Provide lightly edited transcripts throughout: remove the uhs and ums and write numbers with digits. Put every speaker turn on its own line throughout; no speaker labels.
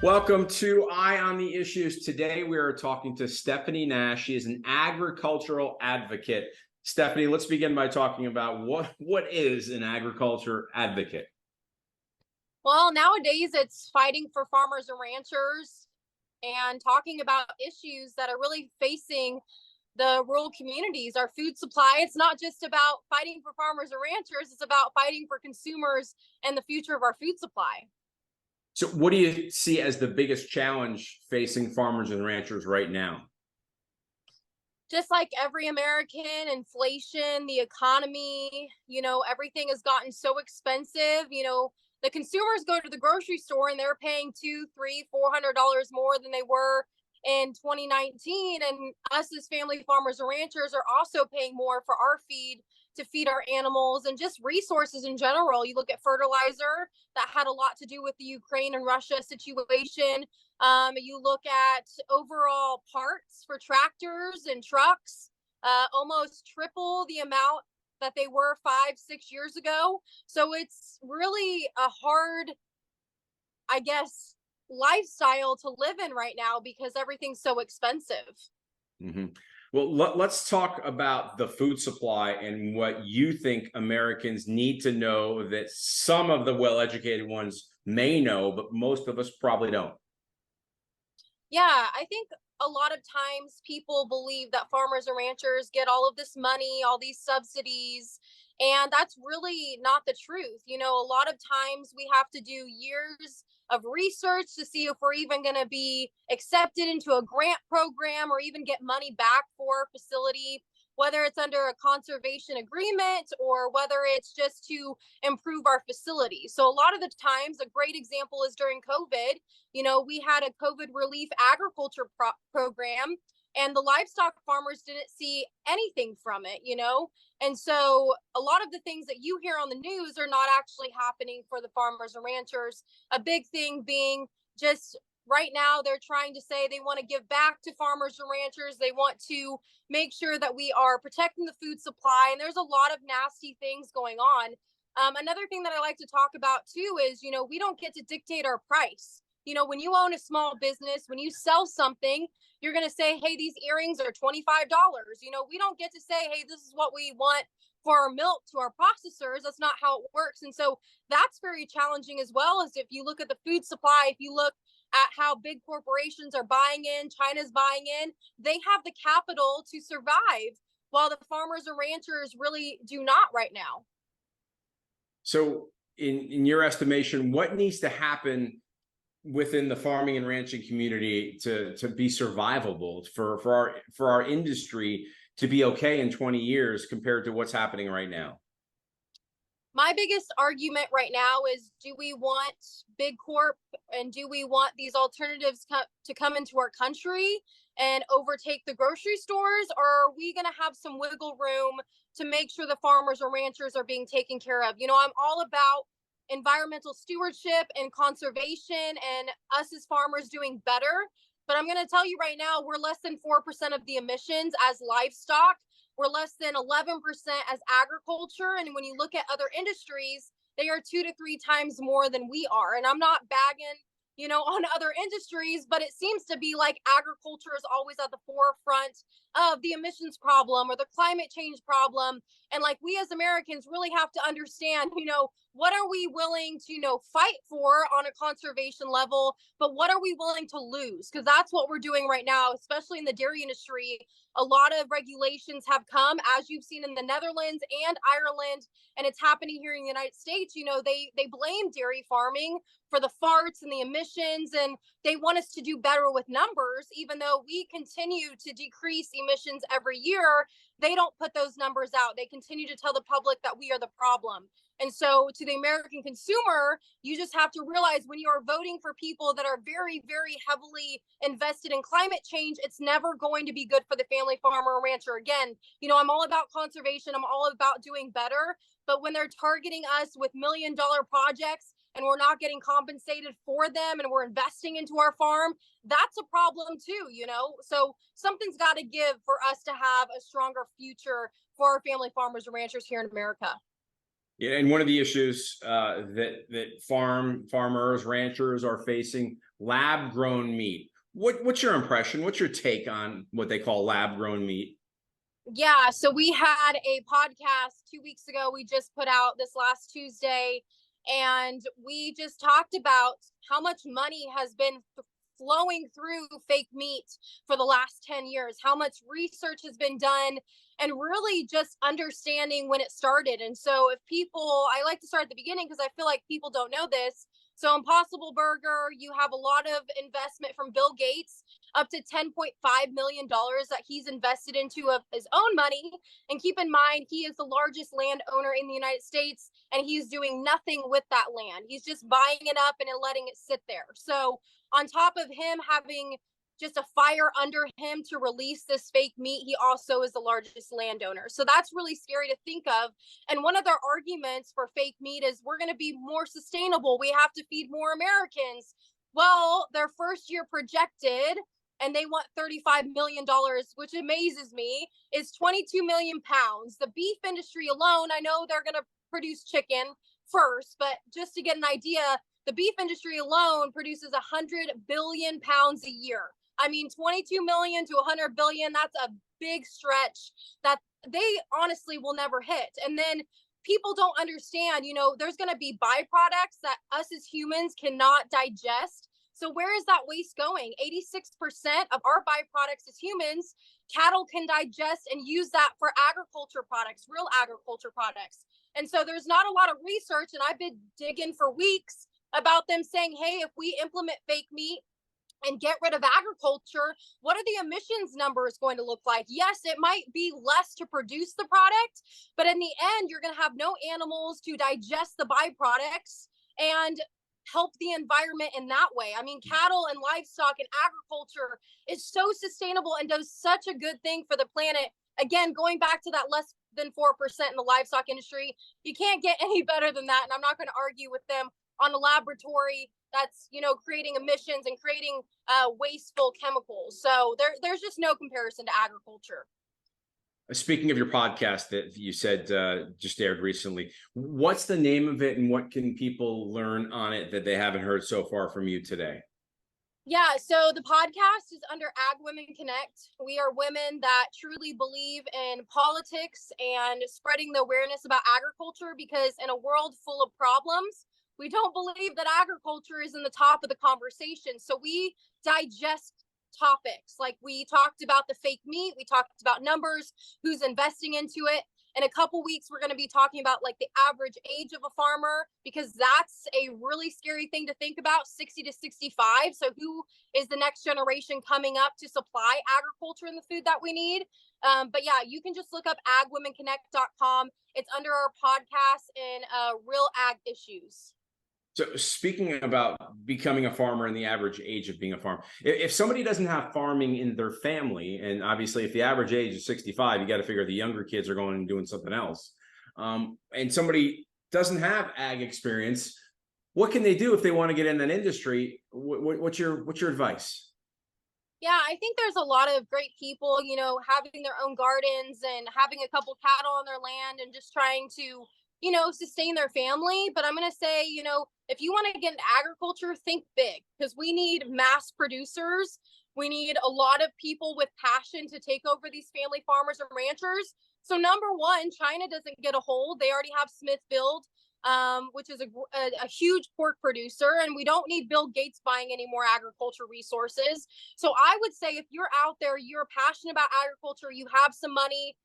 Welcome to Eye on the Issues. Today we are talking to Stephanie Nash. She is an agricultural advocate. Stephanie, let's begin by talking about what is an agriculture advocate?
Well, nowadays it's fighting for farmers and ranchers and talking about issues that are really facing the rural communities, our food supply. It's not just about fighting for farmers and ranchers, it's about fighting for consumers and the future of our food supply.
So what do you see as the biggest challenge facing farmers and ranchers right now?
Just like every American, inflation, the economy, everything has gotten so expensive. The consumers go to the grocery store and they're paying $200, $300, $400 more than they were in 2019. And us as family farmers and ranchers are also paying more for our feed to feed our animals and just resources in general. You look at fertilizer, that had a lot to do with the Ukraine and Russia situation. You look at overall parts for tractors and trucks, almost triple the amount that they were 5-6 years ago. So it's really a hard, I guess, lifestyle to live in right now because everything's so expensive.
Mm-hmm. Well, let's talk about the food supply and what you think Americans need to know that some of the well-educated ones may know, but most of us probably don't.
Yeah, I think a lot of times people believe that farmers and ranchers get all of this money, all these subsidies, and that's really not the truth. A lot of times we have to do years of research to see if we're even going to be accepted into a grant program or even get money back for a facility, whether it's under a conservation agreement or whether it's just to improve our facility. So a lot of the times, a great example is during COVID. We had a COVID relief agriculture program, and the livestock farmers didn't see anything from it. And so a lot of the things that you hear on the news are not actually happening for the farmers and ranchers. A big thing being just right now, they're trying to say they want to give back to farmers and ranchers. They want to make sure that we are protecting the food supply. And there's a lot of nasty things going on. Another thing that I like to talk about too is, we don't get to dictate our price. When you own a small business, when you sell something, you're going to say, hey, these earrings are $25. We don't get to say, hey, this is what we want for our milk to our processors. That's not how it works. And so that's very challenging as well. As if you look at the food supply, if you look at how big corporations are buying in, China's buying in, they have the capital to survive while the farmers and ranchers really do not right now.
So in your estimation, what needs to happen within the farming and ranching community to be survivable for our industry to be okay in 20 years compared to what's happening right now?
My biggest argument right now is, do we want big corp and do we want these alternatives to come into our country and overtake the grocery stores, or are we going to have some wiggle room to make sure the farmers or ranchers are being taken care of? I'm all about environmental stewardship and conservation and us as farmers doing better. But I'm going to tell you right now, we're less than 4% of the emissions as livestock. We're less than 11% as agriculture. And when you look at other industries, they are 2 to 3 times more than we are. And I'm not bagging, on other industries, but it seems to be like agriculture is always at the forefront of the emissions problem or the climate change problem. And like, we as Americans really have to understand, what are we willing to, fight for on a conservation level, but what are we willing to lose? Because that's what we're doing right now, especially in the dairy industry. A lot of regulations have come, as you've seen in the Netherlands and Ireland, and it's happening here in the United States. They blame dairy farming for the farts and the emissions, and they want us to do better with numbers. Even though we continue to decrease emissions every year, they don't put those numbers out. They continue to tell the public that we are the problem. And so to the American consumer, you just have to realize, when you are voting for people that are very, very heavily invested in climate change, it's never going to be good for the family farmer or rancher. Again, I'm all about conservation. I'm all about doing better. But when they're targeting us with $1 million projects and we're not getting compensated for them and we're investing into our farm, that's a problem too, So something's got to give for us to have a stronger future for our family farmers and ranchers here in America.
Yeah, and one of the issues that farmers, ranchers are facing, lab grown meat. What's your impression? What's your take on what they call lab grown meat?
Yeah, so we had a podcast 2 weeks ago. We just put out this last Tuesday, and we just talked about how much money has been flowing through fake meat for the last 10 years, how much research has been done, and really just understanding when it started. And so, if people, I like to start at the beginning because I feel like people don't know this. So, Impossible Burger, you have a lot of investment from Bill Gates, up to $10.5 million that he's invested into of his own money. And keep in mind, he is the largest landowner in the United States, and he's doing nothing with that land. He's just buying it up and letting it sit there. So, on top of him having just a fire under him to release this fake meat, he also is the largest landowner. So that's really scary to think of. And one of their arguments for fake meat is we're going to be more sustainable. We have to feed more Americans. Well, their first year projected, and they want $35 million, which amazes me, is 22 million pounds. The beef industry alone, I know they're going to produce chicken first, but just to get an idea, the beef industry alone produces 100 billion pounds a year. I mean, 22 million to 100 billion, that's a big stretch that they honestly will never hit. And then people don't understand, there's going to be byproducts that us as humans cannot digest. So where is that waste going? 86% of our byproducts as humans, cattle can digest and use that for agriculture products, real agriculture products. And so there's not a lot of research, and I've been digging for weeks about them saying, hey, if we implement fake meat and get rid of agriculture, what are the emissions numbers going to look like? Yes, it might be less to produce the product, but in the end, you're going to have no animals to digest the byproducts and help the environment in that way. I mean, cattle and livestock and agriculture is so sustainable and does such a good thing for the planet. Again, going back to that less than 4% in the livestock industry, you can't get any better than that. And I'm not going to argue with them on a laboratory that's creating emissions and creating wasteful chemicals. So there's just no comparison to agriculture.
Speaking of your podcast that you said just aired recently, what's the name of it and what can people learn on it that they haven't heard so far from you today?
Yeah, so the podcast is under Ag Women Connect. We are women that truly believe in politics and spreading the awareness about agriculture, because in a world full of problems, we don't believe that agriculture is in the top of the conversation. So we digest topics. Like, we talked about the fake meat, we talked about numbers, who's investing into it. In a couple weeks, we're going to be talking about like the average age of a farmer, because that's a really scary thing to think about, 60 to 65. So who is the next generation coming up to supply agriculture and the food that we need? But yeah, you can just look up agwomenconnect.com. It's under our podcast in Real Ag Issues.
So speaking about becoming a farmer and the average age of being a farmer, if somebody doesn't have farming in their family, and obviously if the average age is 65, you got to figure the younger kids are going and doing something else. And somebody doesn't have ag experience, what can they do if they want to get in that industry? What's your advice?
Yeah, I think there's a lot of great people, having their own gardens and having a couple cattle on their land and just trying to, sustain their family. But I'm going to say, if you want to get into agriculture, think big, because we need mass producers. We need a lot of people with passion to take over these family farmers and ranchers. So number one, China doesn't get a hold. They already have Smithfield, which is a huge pork producer, and we don't need Bill Gates buying any more agriculture resources. So I would say, if you're out there, you're passionate about agriculture, you have some money,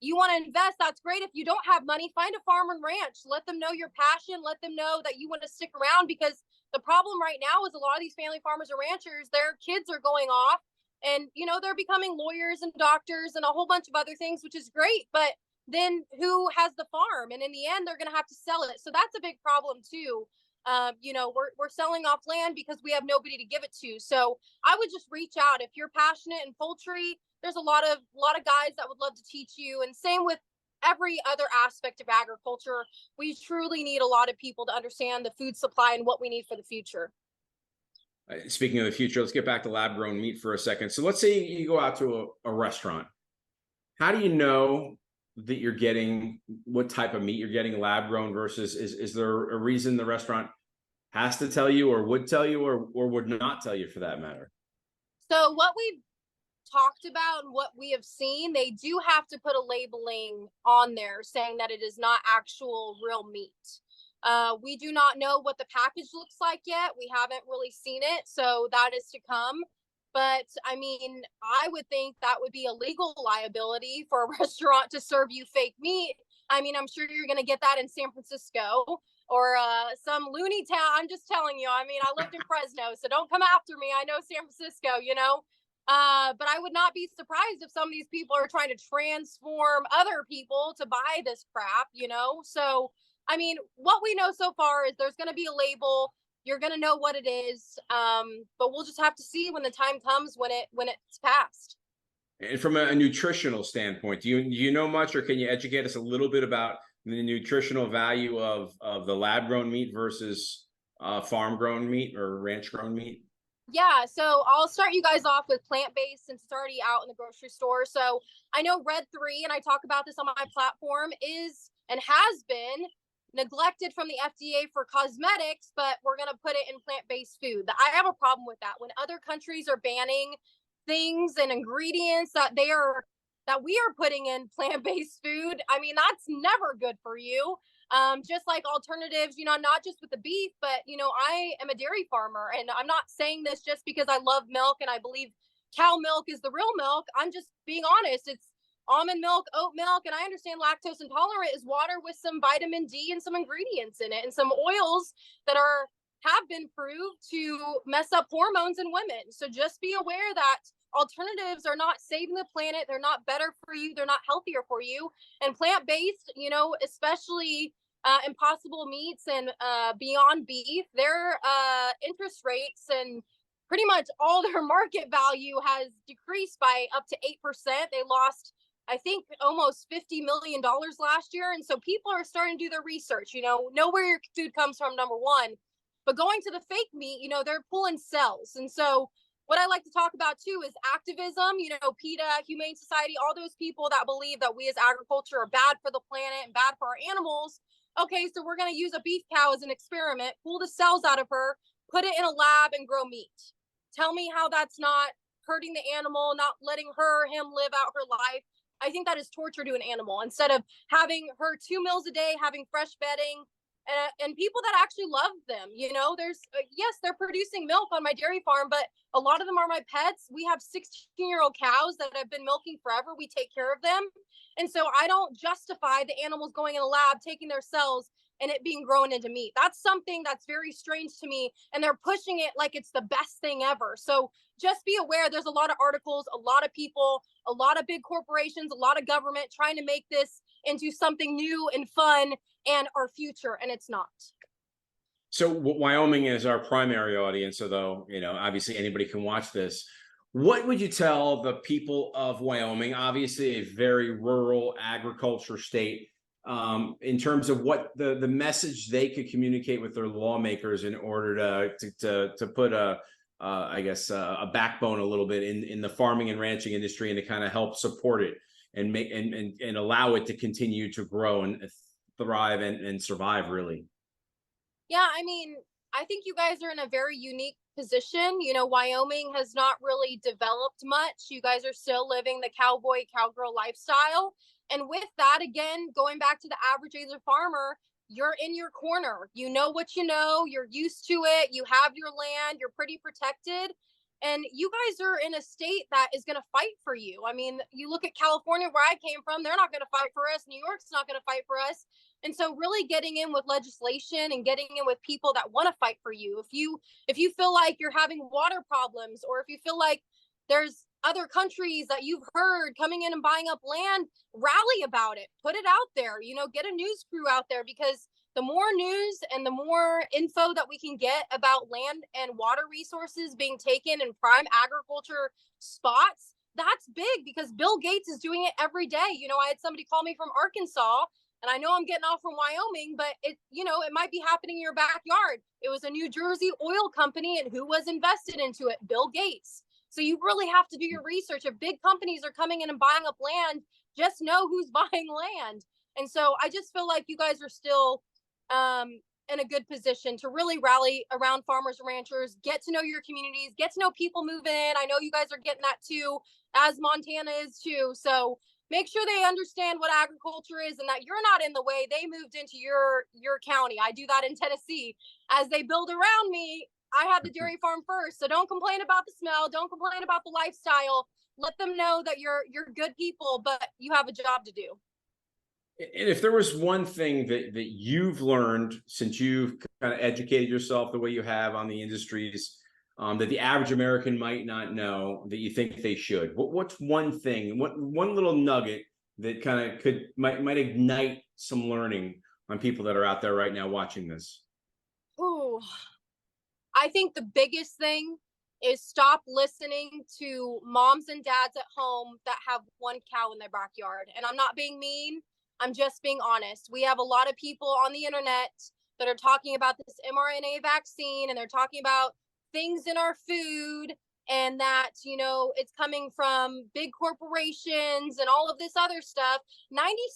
you want to invest, that's great. If you don't have money, find a farm and ranch. Let them know your passion. Let them know that you want to stick around, because the problem right now is a lot of these family farmers and ranchers, their kids are going off and, they're becoming lawyers and doctors and a whole bunch of other things, which is great. But then who has the farm? And in the end, they're going to have to sell it. So that's a big problem too. We're selling off land because we have nobody to give it to. So I would just reach out if you're passionate in poultry. There's a lot of guys that would love to teach you, and same with every other aspect of agriculture. We truly need a lot of people to understand the food supply and what we need for the future.
Speaking of the future, let's get back to lab grown meat for a second. So let's say you go out to a restaurant. How do you know that you're getting, what type of meat you're getting, lab grown versus is there a reason the restaurant has to tell you or would tell you or would not tell you for that matter?
So what we've talked about and what we have seen, they do have to put a labeling on there saying that it is not actual real meat. We do not know what the package looks like yet. We haven't really seen it, so that is to come. But I mean, I would think that would be a legal liability for a restaurant to serve you fake meat. I mean, I'm sure you're going to get that in San Francisco or some loony town. I'm just telling you. I mean, I lived in Fresno, so don't come after me. I know San Francisco, you know. But I would not be surprised if some of these people are trying to transform other people to buy this crap, you know? So, I mean, what we know so far is there's going to be a label. You're going to know what it is. But we'll just have to see when the time comes when it's passed.
And from a nutritional standpoint, do you know much, or can you educate us a little bit about the nutritional value of the lab grown meat versus farm grown meat or ranch grown meat?
Yeah, so I'll start you guys off with plant-based since it's already out in the grocery store. So I know Red 3, and I talk about this on my platform, is and has been neglected from the FDA for cosmetics, but we're going to put it in plant-based food. I have a problem with that. When other countries are banning things and ingredients that we are putting in plant-based food, I mean, that's never good for you. Just like alternatives, you know, not just with the beef, but, you know, I am a dairy farmer, and I'm not saying this just because I love milk and I believe cow milk is the real milk. I'm just being honest. It's almond milk, oat milk, and I understand lactose intolerant is water with some vitamin D and some ingredients in it and some oils that have been proved to mess up hormones in women. So just be aware that alternatives are not saving the planet. They're not better for you. They're not healthier for you. And plant-based, you know, especially Impossible Meats and Beyond Beef, their interest rates and pretty much all their market value has decreased by up to 8%. They lost, I think, almost $50 million last year. And so people are starting to do their research, you know where your food comes from, number one. But going to the fake meat, you know, they're pulling cells. And so what I like to talk about too is activism, you know, PETA, Humane Society, all those people that believe that we as agriculture are bad for the planet and bad for our animals. Okay, so we're going to use a beef cow as an experiment, pull the cells out of her, put it in a lab and grow meat. Tell me how that's not hurting the animal, not letting her or him live out her life. I think that is torture to an animal. Instead of having her 2 meals a day, having fresh bedding, and people that actually love them, you know, there's yes, they're producing milk on my dairy farm, but a lot of them are my pets. We have 16-year-old cows that have been milking forever. We take care of them. And so I don't justify the animals going in a lab, taking their cells and it being grown into meat. That's something that's very strange to me. And they're pushing it like it's the best thing ever. So just be aware there's a lot of articles, a lot of people, a lot of big corporations, a lot of government trying to make this into something new and fun and our future. And it's not.
So Wyoming is our primary audience, although, you know, obviously anybody can watch this. What would you tell the people of Wyoming, obviously a very rural agriculture state, in terms of what the message they could communicate with their lawmakers in order to put I guess a backbone a little bit in the farming and ranching industry and to kind of help support it and make and allow it to continue to grow and thrive and survive, really?
Yeah, I mean, I think you guys are in a very unique position. You know, Wyoming has not really developed much. You guys are still living the cowboy, cowgirl lifestyle. And with that, again, going back to the average age of farmer, you're in your corner. You know what you know, you're used to it, you have your land, you're pretty protected. And you guys are in a state that is going to fight for you. I mean, you look at California, where I came from, they're not going to fight for us. New York's not going to fight for us. And so really getting in with legislation and getting in with people that want to fight for you. If you feel like you're having water problems, or if you feel like there's other countries that you've heard coming in and buying up land, rally about it, put it out there, you know, get a news crew out there, because the more news and the more info that we can get about land and water resources being taken in prime agriculture spots, that's big, because Bill Gates is doing it every day. You know, I had somebody call me from Arkansas, and I know I'm getting off from Wyoming, but it might be happening in your backyard. It was a New Jersey oil company, and who was invested into it? Bill Gates. So you really have to do your research. If big companies are coming in and buying up land, just know who's buying land. And so I just feel like you guys are still in a good position to really rally around farmers and ranchers, get to know your communities, get to know people moving in. I know you guys are getting that too, as Montana is too. So make sure they understand what agriculture is and that you're not in the way. They moved into your county. I do that in Tennessee. As they build around me, I had the dairy farm first. So don't complain about the smell, don't complain about the lifestyle. Let them know that you're good people, but you have a job to do.
And if there was one thing that you've learned since you've kind of educated yourself the way you have on the industries, that the average American might not know that you think they should, what's one thing, what one little nugget that kind of might ignite some learning on people that are out there right now watching this?
Ooh, I think the biggest thing is stop listening to moms and dads at home that have one cow in their backyard. And I'm not being mean, I'm just being honest. We have a lot of people on the internet that are talking about this mRNA vaccine, and they're talking about things in our food, and that, it's coming from big corporations and all of this other stuff. 97%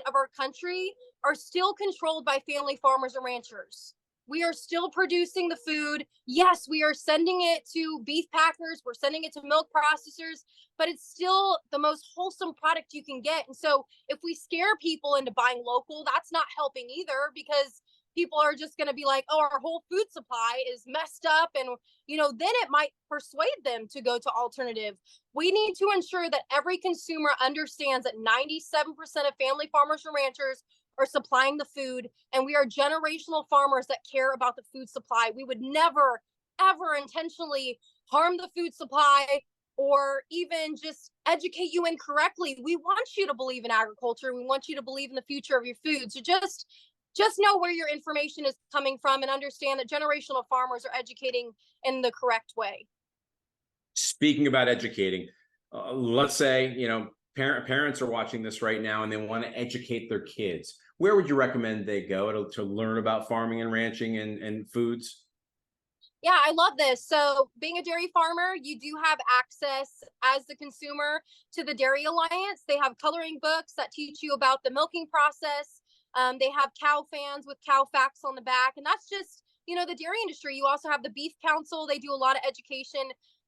of our country are still controlled by family farmers and ranchers. We are still producing the food. Yes, we are sending it to beef packers, we're sending it to milk processors, but it's still the most wholesome product you can get. And so if we scare people into buying local, that's not helping either, because people are just going to be like, oh, our whole food supply is messed up. And, then it might persuade them to go to alternative. We need to ensure that every consumer understands that 97% of family farmers and ranchers are supplying the food, and we are generational farmers that care about the food supply. We would never, ever intentionally harm the food supply or even just educate you incorrectly. We want you to believe in agriculture. We want you to believe in the future of your food. So just know where your information is coming from and understand that generational farmers are educating in the correct way.
Speaking about educating, let's say, parents are watching this right now and they want to educate their kids. Where would you recommend they go to learn about farming and ranching and foods?
Yeah, I love this. So, being a dairy farmer, you do have access as the consumer to the Dairy Alliance. They have coloring books that teach you about the milking process. They have cow fans with cow facts on the back. And that's just, the dairy industry. You also have the Beef Council. They do a lot of education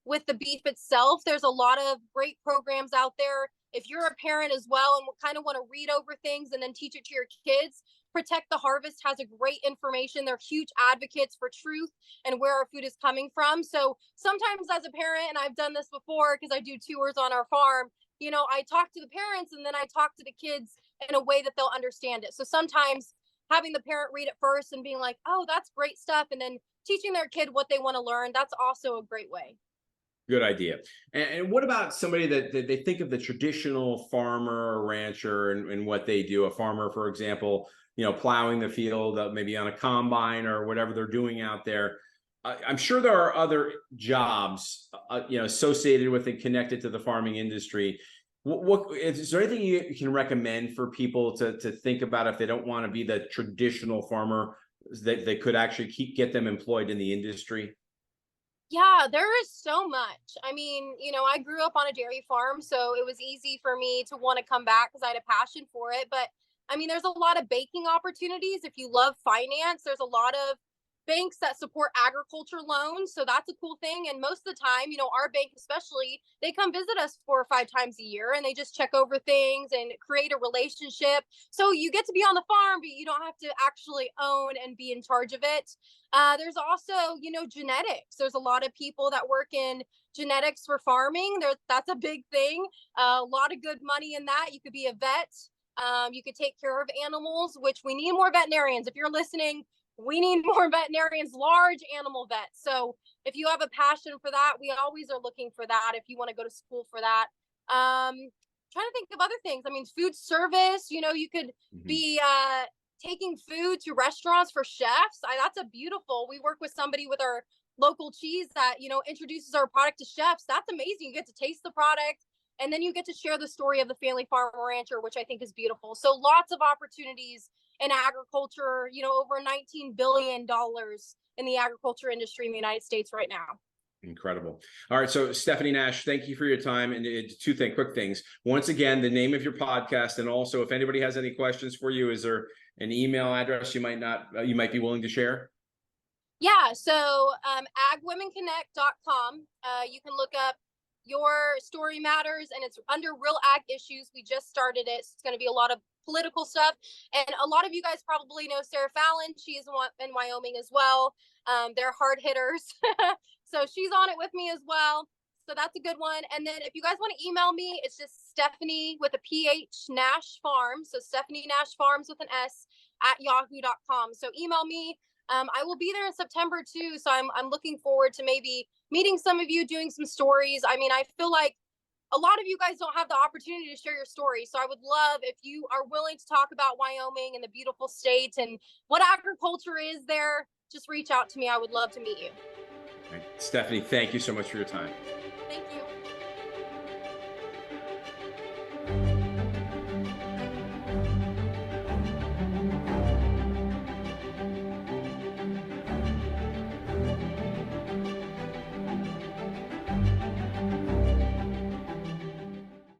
with the beef itself. There's a lot of great programs out there. If you're a parent as well and kind of want to read over things and then teach it to your kids, Protect the Harvest has a great information. They're huge advocates for truth and where our food is coming from. So sometimes as a parent, and I've done this before because I do tours on our farm, I talk to the parents and then I talk to the kids in a way that they'll understand it. So sometimes having the parent read it first and being like, oh, that's great stuff, and then teaching their kid what they want to learn, that's also a great way.
Good idea. And what about somebody that they think of the traditional farmer or rancher and what they do? A farmer, for example, plowing the field, maybe on a combine or whatever they're doing out there. I'm sure there are other jobs, associated with and connected to the farming industry. What is there anything you can recommend for people to think about if they don't want to be the traditional farmer, that they could actually get them employed in the industry?
Yeah, there is so much. I mean, I grew up on a dairy farm, so it was easy for me to want to come back because I had a passion for it. But I mean, there's a lot of banking opportunities. If you love finance, there's a lot of banks that support agriculture loans. So that's a cool thing. And most of the time, our bank, especially, they come visit us 4 or 5 times a year and they just check over things and create a relationship. So you get to be on the farm, but you don't have to actually own and be in charge of it. There's also, genetics. There's a lot of people that work in genetics for farming. That's a big thing. A lot of good money in that. You could be a vet. You could take care of animals, which we need more veterinarians. If you're listening, we need more veterinarians, large animal vets. So if you have a passion for that, we always are looking for that if you want to go to school for that. Trying to think of other things. I mean, food service, you could be taking food to restaurants for chefs. That's a beautiful. We work with somebody with our local cheese that, introduces our product to chefs. That's amazing. You get to taste the product and then you get to share the story of the family farmer rancher, which I think is beautiful. So lots of opportunities in agriculture, over $19 billion in the agriculture industry in the United States right now.
Incredible. All right. So Stephanie Nash, thank you for your time. And two quick things. Once again, the name of your podcast, and also if anybody has any questions for you, is there an email address you might be willing to share?
Yeah, so agwomenconnect.com. You can look up Your Story Matters, and it's under Real Ag Issues. We just started it. So it's going to be a lot of political stuff. And a lot of you guys probably know Sarah Fallon. She's in Wyoming as well. They're hard hitters. So she's on it with me as well. So that's a good one. And then if you guys want to email me, it's just Stephanie with a PH Nash Farms. So Stephanie Nash Farms with an S at yahoo.com. So email me. I will be there in September too. So I'm looking forward to maybe meeting some of you, doing some stories. I mean, I feel like a lot of you guys don't have the opportunity to share your story. So I would love if you are willing to talk about Wyoming and the beautiful state and what agriculture is there. Just reach out to me. I would love to meet you.
Stephanie, thank you so much for your time.
Thank you.